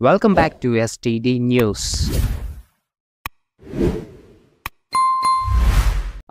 Welcome back to STD News.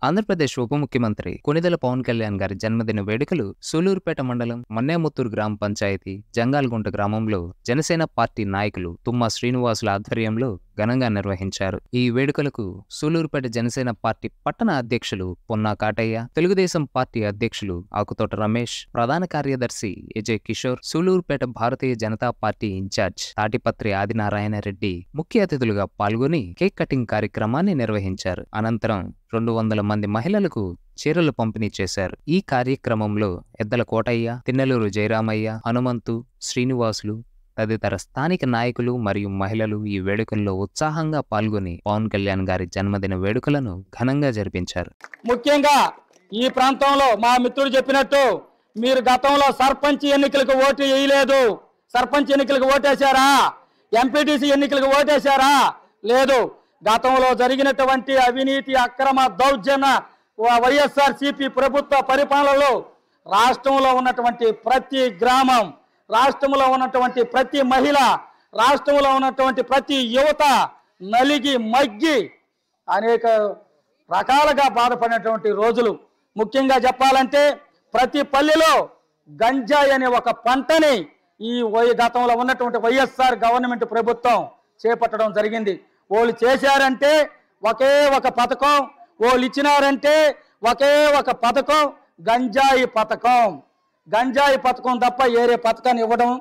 Andhra Pradesh ఉప ముఖ్యమంత్రి కొనిదెల పవన్ కళ్యాణ్ గారి జన్మదిన వేడుకలు సూలూరుపేట మండలం మన్నేముత్తూరు గ్రామ పంచాయతీ జంగాల్గుంట గ్రామంలో జనసేన పార్టీ నాయకులు తుమ్మా శ్రీనివాసుల ఆధ్వర్యంలో ఘనంగా నిర్వహించారు. ఈ వేడుకలకు సూలూరుపేట జనసేన పార్టీ పట్టణ అధ్యక్షులు పొన్నా కాటయ్య, తెలుగుదేశం పార్టీ అధ్యక్షులు ఆకుతోట రమేష్, ప్రధాన కార్యదర్శి ఎజయ్ కిషోర్, సూలూరుపేట భారతీయ జనతా పార్టీ ఇన్ఛార్జ్ తాటిపత్రి ఆదినారాయణ రెడ్డి ముఖ్య అతిథులుగా పాల్గొని కేక్ కటింగ్ కార్యక్రమాన్ని నిర్వహించారు. అనంతరం 200 మంది మహిళలకు చీరలు పంపిణీ చేశారు. ఈ కార్యక్రమంలో ఎద్దల కోటయ్య, తిన్నెలూరు జయరామయ్య, హనుమంతు, శ్రీనివాసులు తదితర స్థానిక నాయకులు మరియు మహిళలు ఈ వేడుకల్లో ఉత్సాహంగా పాల్గొని పవన్ కళ్యాణ్ గారి జన్మదిన వేడుకలను ఘనంగా జరిపించారు. ముఖ్యంగా ఈ ప్రాంతంలో మా మిత్రుడు చెప్పినట్టు మీరు గతంలో సర్పంచ్ ఎన్నికలకు ఓటు వేయలేదు. సర్పంచ్ ఎన్నికలకు ఓటేశారా? ఎంపీటీసీ ఎన్నికలకు ఓటేశారా? లేదు. గతంలో జరిగినటువంటి అవినీతి అక్రమ దౌర్జన్య వైఎస్ఆర్సీపీ ప్రభుత్వ పరిపాలనలో రాష్ట్రంలో ఉన్నటువంటి ప్రతి గ్రామం, రాష్ట్రంలో ఉన్నటువంటి ప్రతి మహిళ, రాష్ట్రంలో ఉన్నటువంటి ప్రతి యువత నలిగి మగ్గి అనేక రకాలుగా బాధపడినటువంటి రోజులు. ముఖ్యంగా చెప్పాలంటే ప్రతి పల్లెలో గంజాయి అనే ఒక పంటని ఈ గతంలో ఉన్నటువంటి వైఎస్ఆర్ గవర్నమెంట్ ప్రభుత్వం చేపట్టడం జరిగింది. వాళ్ళు చేశారంటే ఒకే ఒక పథకం, వాళ్ళు ఇచ్చినారంటే ఒకే ఒక పథకం, గంజాయి పథకం. గంజాయి పథకం తప్ప వేరే పథకాన్ని ఇవ్వడం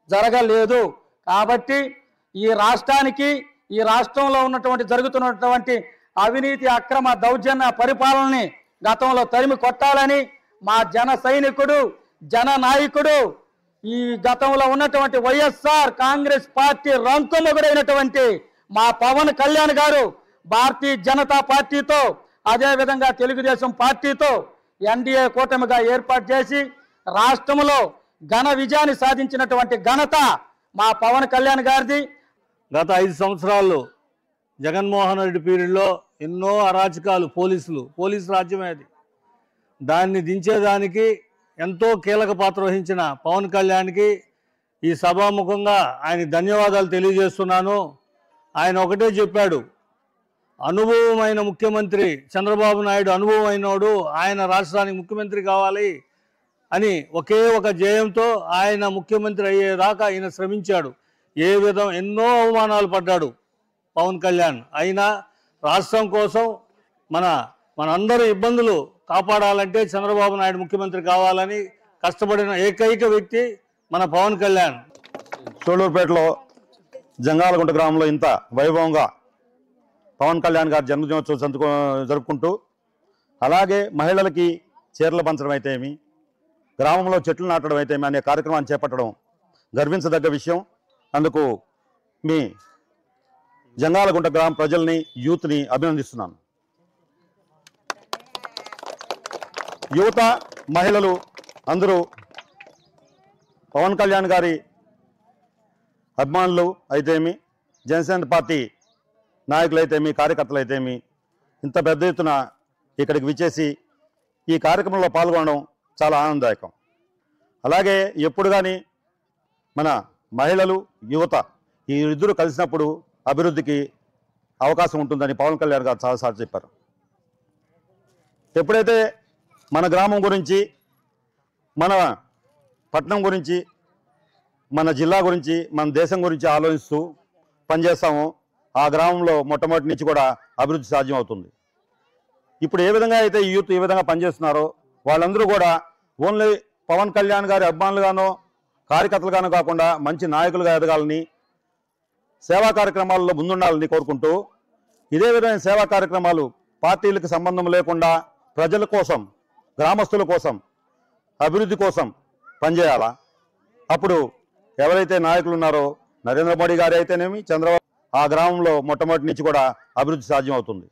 జరగలేదు. కాబట్టి ఈ రాష్ట్రానికి, ఈ రాష్ట్రంలో ఉన్నటువంటి జరుగుతున్నటువంటి అవినీతి అక్రమ దౌర్జన్య పరిపాలనని గతంలో తరిమి కొట్టాలని మా జన సైనికుడు, జన నాయకుడు, ఈ గతంలో ఉన్నటువంటి వైఎస్ఆర్ కాంగ్రెస్ పార్టీ రంకుమొగుడైనటువంటి మా పవన్ కళ్యాణ్ గారు భారతీయ జనతా పార్టీతో, అదేవిధంగా తెలుగుదేశం పార్టీతో ఎన్డీఏ కూటమిగా ఏర్పాటు చేసి రాష్ట్రంలో ఘన విజయాన్ని సాధించినటువంటి ఘనత మా పవన్ కళ్యాణ్ గారిది. గత 5 సంవత్సరాల్లో జగన్మోహన్ రెడ్డి పీరియడ్లో ఎన్నో అరాచకాలు, పోలీసు రాజ్యమే అది. దాన్ని దించేదానికి ఎంతో కీలక పాత్ర వహించిన పవన్ కళ్యాణ్కి ఈ సభాముఖంగా ఆయన ధన్యవాదాలు తెలియజేస్తున్నాను. ఆయన ఒకటే చెప్పాడు, అనుభవమైన ముఖ్యమంత్రి చంద్రబాబు నాయుడు అనుభవం అయినోడు, ఆయన రాష్ట్రానికి ముఖ్యమంత్రి కావాలి అని ఒకే ఒక ధ్యేయంతో ఆయన ముఖ్యమంత్రి అయ్యేదాకా ఆయన శ్రమించాడు. ఎన్నో అవమానాలు పడ్డాడు పవన్ కళ్యాణ్. అయినా రాష్ట్రం కోసం మనందరి ఇబ్బందులు కాపాడాలంటే చంద్రబాబు నాయుడు ముఖ్యమంత్రి కావాలని కష్టపడిన ఏకైక వ్యక్తి మన పవన్ కళ్యాణ్. సూలూరుపేటలో జంగాలగుంట గ్రామంలో ఇంత వైభవంగా పవన్ కళ్యాణ్ గారి జన్మదినోత్సవం జరుపుకుంటూ, అలాగే మహిళలకి చీరలు పంచడం అయితేమి, గ్రామంలో చెట్లు నాటడం అయితేమి అనే కార్యక్రమాన్ని చేపట్టడం గర్వించదగ్గ విషయం. అందుకు మీ జంగాలగుంట గ్రామ ప్రజల్ని, యూత్ని అభినందిస్తున్నాను. యువత, మహిళలు అందరూ పవన్ కళ్యాణ్ గారి అభిమానులు అయితేమి, జనసేన పార్టీ నాయకులైతేమి, కార్యకర్తలైతేమి ఇంత పెద్ద ఎత్తున ఇక్కడికి విచ్చేసి ఈ కార్యక్రమంలో పాల్గొనడం చాలా ఆనందదాయకం. అలాగే ఎప్పుడు కానీ మన మహిళలు, యువత ఈ ఇద్దరు కలిసినప్పుడు అభివృద్ధికి అవకాశం ఉంటుందని పవన్ కళ్యాణ్ గారు చాలాసార్లు చెప్పారు. ఎప్పుడైతే మన గ్రామం గురించి, మన పట్టణం గురించి, మన జిల్లా గురించి, మన దేశం గురించి ఆలోచిస్తూ పనిచేస్తామో ఆ గ్రామంలో మొట్టమొదటి నుంచి కూడా అభివృద్ధి సాధ్యం అవుతుంది. ఇప్పుడు ఏ విధంగా అయితే ఈ యూత్ ఈ విధంగా పనిచేస్తున్నారో వాళ్ళందరూ కూడా ఓన్లీ పవన్ కళ్యాణ్ గారి అభిమానులుగానో, కార్యకర్తలుగానో కాకుండా మంచి నాయకులుగా ఎదగాలని, సేవా కార్యక్రమాల్లో ముందుండాలని కోరుకుంటూ, ఇదే విధమైన సేవా కార్యక్రమాలు పార్టీలకు సంబంధం లేకుండా ప్రజల కోసం, గ్రామస్తుల కోసం, అభివృద్ధి కోసం పనిచేయాలా. అప్పుడు ఎవరైతే నాయకులు ఉన్నారో నరేంద్ర మోడీ గారు అయితేనేమి, చంద్రబాబు, ఆ గ్రామంలో మొట్టమొదటి నుంచి కూడా అభివృద్ధి సాధ్యం అవుతుంది.